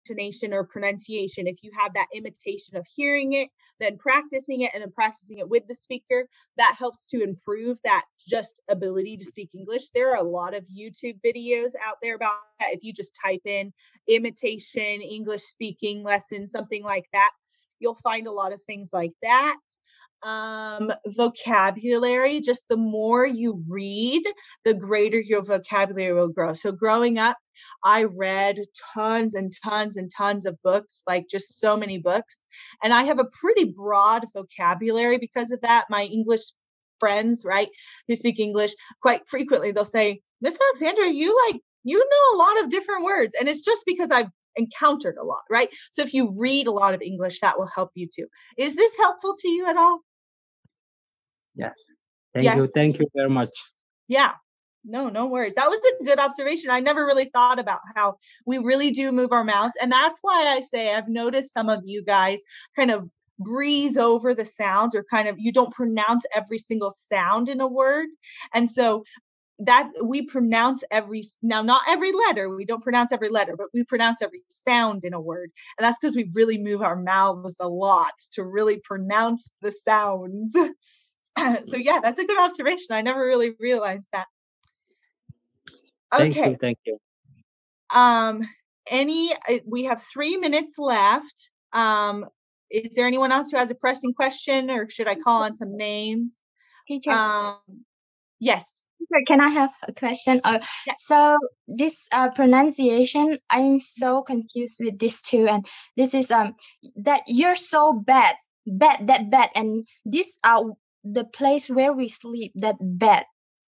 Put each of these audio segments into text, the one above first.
intonation or pronunciation. If you have that imitation of hearing it, then practicing it, and then practicing it with the speaker, that helps to improve that just ability to speak English. There are a lot of YouTube videos out there about that. If you just type in imitation English speaking lesson, something like that, you'll find a lot of things like that. Vocabulary, just the more you read, the greater your vocabulary will grow. So growing up, I read tons and tons and tons of books, like just so many books. And I have a pretty broad vocabulary because of that. My English friends, right, who speak English quite frequently, they'll say, Miss Alexandra, you know a lot of different words. And it's just because I've encountered a lot, right? So if you read a lot of English, that will help you too. Is this helpful to you at all? Yes. Thank you very much. Yeah. No worries. That was a good observation. I never really thought about how we really do move our mouths. And that's why I say I've noticed some of you guys kind of breeze over the sounds, or kind of, you don't pronounce every single sound in a word. And so that we pronounce not every letter, we don't pronounce every letter, but we pronounce every sound in a word. And that's because we really move our mouths a lot to really pronounce the sounds. So yeah, that's a good observation. I never really realized that. Okay. Thank you. We have 3 minutes left. Is there anyone else who has a pressing question, or should I call on some names? Teacher. Yes. Teacher, can I have a question? Yeah. So this pronunciation, I'm so confused with this too. And this is that you're so bad, and this the place where we sleep, that bed.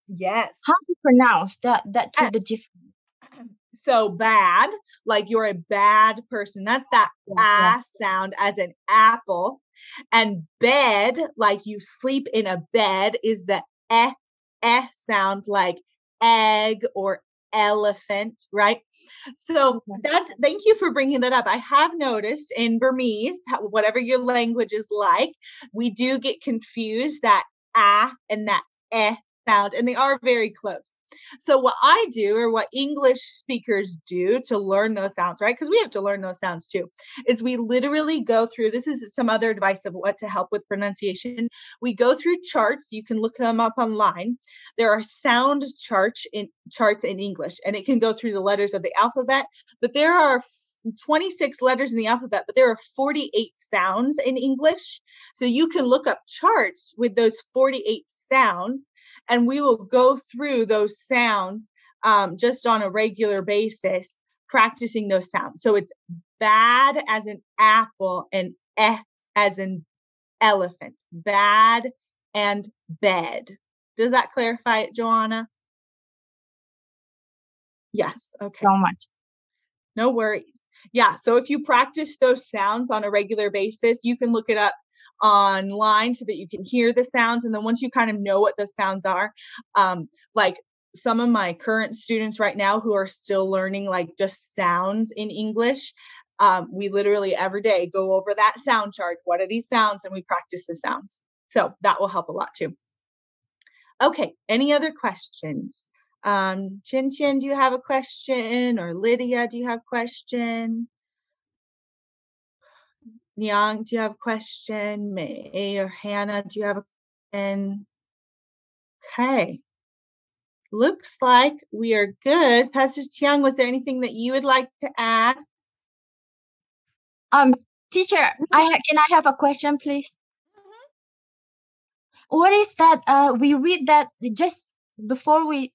Yes. How to pronounce that to the difference? So bad, like you're a bad person. That's that sound as an apple. And bed, like you sleep in a bed, is the sound, like egg or elephant, right? So thank you for bringing that up. I have noticed in Burmese, whatever your language is like, we do get confused, that and that sound, and they are very close. So what I do, or what English speakers do to learn those sounds, right? Because we have to learn those sounds too, is we literally go through, this is some other advice of what to help with pronunciation. We go through charts. You can look them up online. There are sound charts in English, and it can go through the letters of the alphabet, but there are 26 letters in the alphabet, but there are 48 sounds in English. So you can look up charts with those 48 sounds, and we will go through those sounds just on a regular basis, practicing those sounds. So it's bad as an apple, and as an elephant. Bad and bed. Does that clarify it, Joanna? Yes. Okay. So much. No worries. Yeah. So if you practice those sounds on a regular basis, you can look it up online so that you can hear the sounds. And then once you kind of know what those sounds are, like some of my current students right now who are still learning like just sounds in English, we literally every day go over that sound chart. What are these sounds? And we practice the sounds. So that will help a lot too. Okay. Any other questions? Chin Chin, do you have a question? Or Lydia, do you have a question? Nyang, do you have a question? May or Hannah, do you have a question? Okay. Looks like we are good. Pastor Tiang, was there anything that you would like to add? Teacher, can I have a question, please? What is that? We read that just before we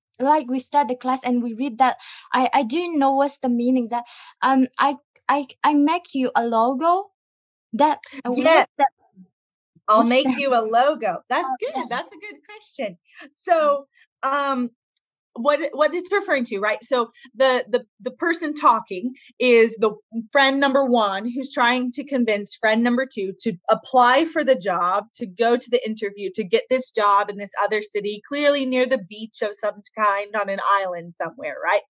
start the class, and we read that. I didn't know what's the meaning. That I make you a logo. That yes. I'll make you a logo. That's good. Yeah. That's a good question. So what it's referring to, right? So the person talking is the friend number one, who's trying to convince friend number two to apply for the job, to go to the interview, to get this job in this other city, clearly near the beach of some kind on an island somewhere, right?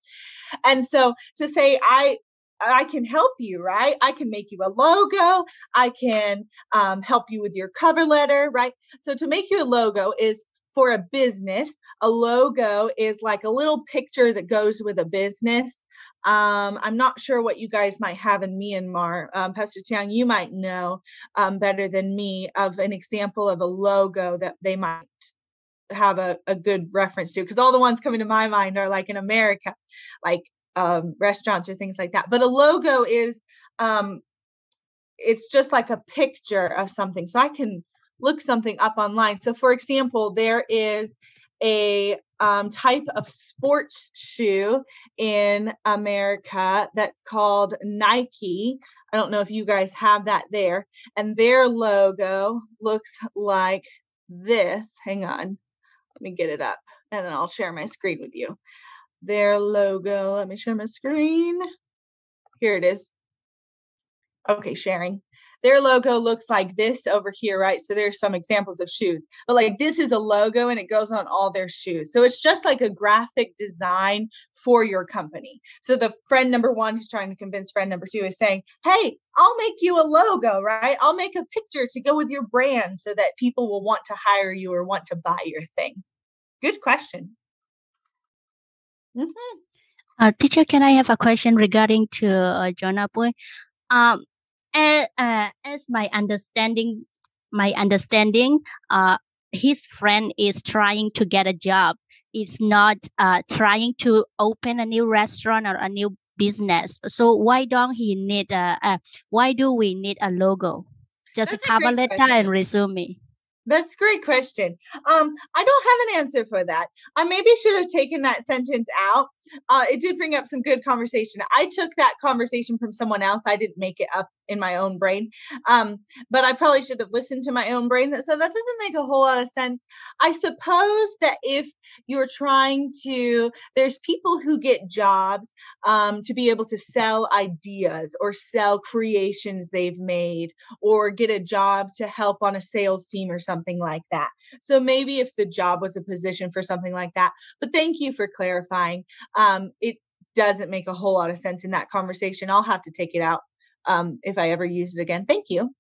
And so to say, I can help you, right? I can make you a logo. I can help you with your cover letter, right? So to make you a logo is for a business. A logo is like a little picture that goes with a business. I'm not sure what you guys might have in Myanmar. Pastor Tiang, you might know better than me of an example of a logo that they might have a good reference to, because all the ones coming to my mind are like in America, like restaurants or things like that. But a logo is, it's just like a picture of something. So I can look something up online. So for example, there is a type of sports shoe in America that's called Nike. I don't know if you guys have that there. And their logo looks like this. Hang on. Let me get it up and then I'll share my screen with you. Their logo. Let me share my screen. Here it is. Okay, sharing. Their logo looks like this over here, right? So there's some examples of shoes, but like this is a logo and it goes on all their shoes. So it's just like a graphic design for your company. So the friend number one who's trying to convince friend number two is saying, hey, I'll make you a logo, right? I'll make a picture to go with your brand so that people will want to hire you or want to buy your thing. Good question. Mm-hmm. Teacher, can I have a question regarding to Jonah Boy? As my understanding, his friend is trying to get a job. It's not trying to open a new restaurant or a new business. So why do we need a logo? Just That's a cover letter and resume. That's a great question. I don't have an answer for that. I maybe should have taken that sentence out. It did bring up some good conversation. I took that conversation from someone else. I didn't make it up in my own brain. But I probably should have listened to my own brain. So that doesn't make a whole lot of sense. I suppose that if you're trying to, there's people who get jobs to be able to sell ideas or sell creations they've made or get a job to help on a sales team or something like that. So maybe if the job was a position for something like that. But thank you for clarifying. It doesn't make a whole lot of sense in that conversation. I'll have to take it out if I ever use it again. Thank you.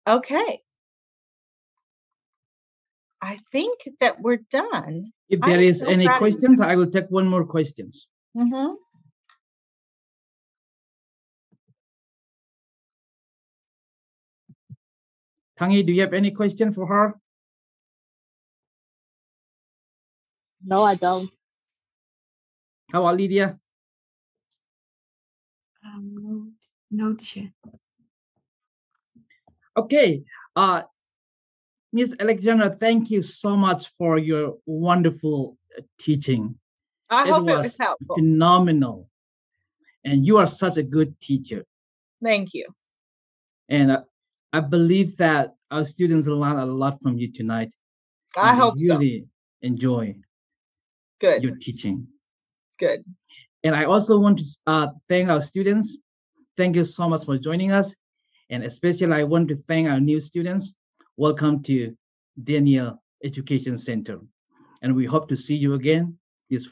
Okay. I think that we're done. If there is any questions, I will take one more questions. Mm-hmm. Tangi, do you have any question for her? No, I don't. How about Lydia? No, teacher. Okay. Ms. Alexandra, thank you so much for your wonderful teaching. I hope it was helpful. Phenomenal. And you are such a good teacher. Thank you. And I believe that our students learn a lot from you tonight. I hope so. Really enjoy your teaching. Good. And I also want to thank our students. Thank you so much for joining us. And especially I want to thank our new students. Welcome to Daniel Education Center. And we hope to see you again this